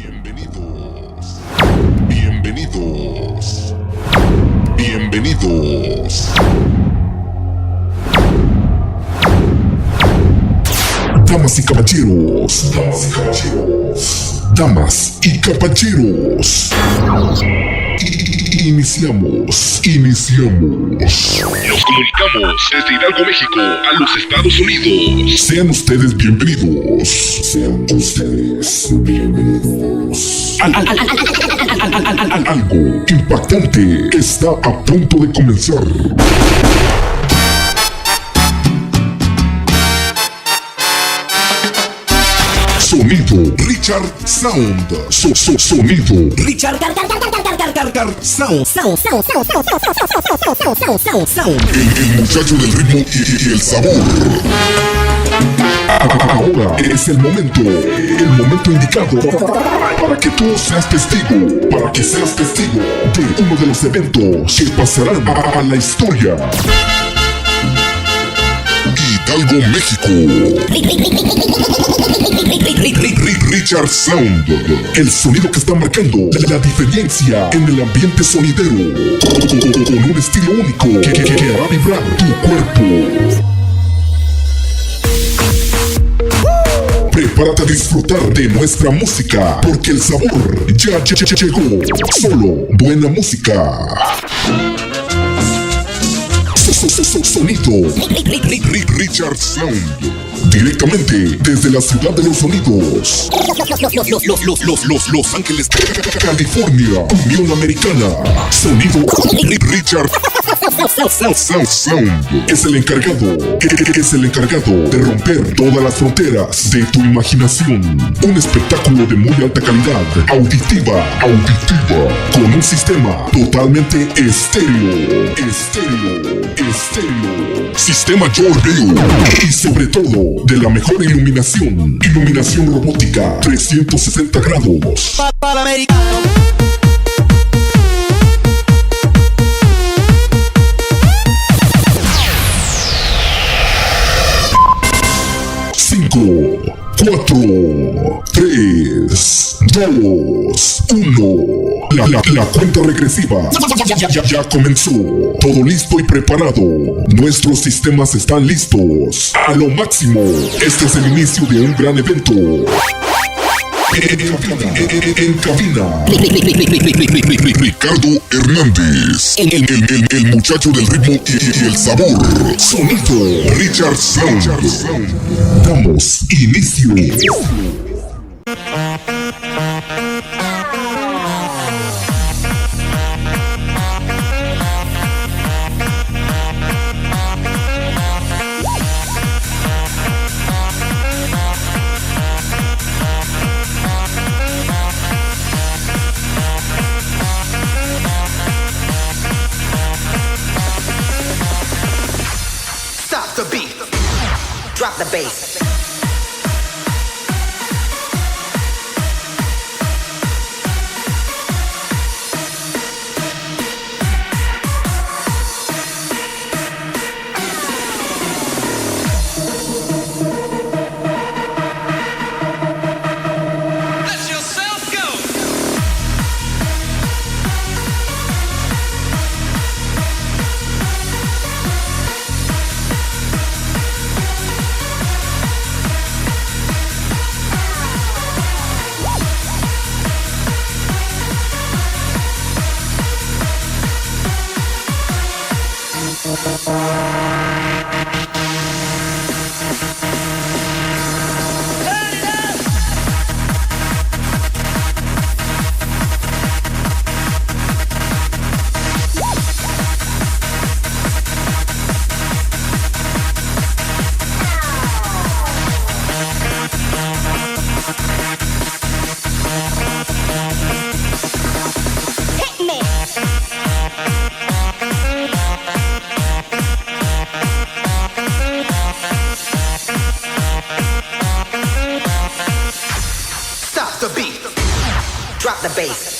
Bienvenidos. Bienvenidos. Bienvenidos. Damas y caballeros. Damas y caballeros. Damas y caballeros. Iniciamos. Nos comunicamos desde Hidalgo, México, a los Estados Unidos. Sean ustedes bienvenidos. Algo impactante está a punto de comenzar. Sonido Richard Sound. Sonido Richard Sound. El muchacho del ritmo y el sabor. Ahora es el momento indicado para que tú seas testigo, de uno de los eventos que pasarán a la historia. Hidalgo, México. Richard Sound, el sonido que está marcando la diferencia en el ambiente sonidero, con un estilo único que hará vibrar tu cuerpo. Prepárate a disfrutar de nuestra música, porque el sabor ya llegó. Solo buena música. Sonido Richard Sound, directamente desde la ciudad de los sonidos, Los Ángeles, California, Unión Americana. Sonido Richard Sound es el encargado de romper todas las fronteras de tu imaginación. Un espectáculo de muy alta calidad auditiva, con un sistema totalmente estéreo. Sistema View y sobre todo de la mejor iluminación robótica 360 grados. Para americano. 5, 4, 3, 2, 1. La cuenta regresiva ya comenzó. Todo listo y preparado. Nuestros sistemas están listos. A lo máximo. Este es el inicio de un gran evento. En cabina. Ricardo Hernández. El muchacho del ritmo y el sabor. Sonido Richard Sound. Damos inicio. Stop the beat. Drop the bass. Let yourself go. Hit me. Stop the beat. Drop the bass.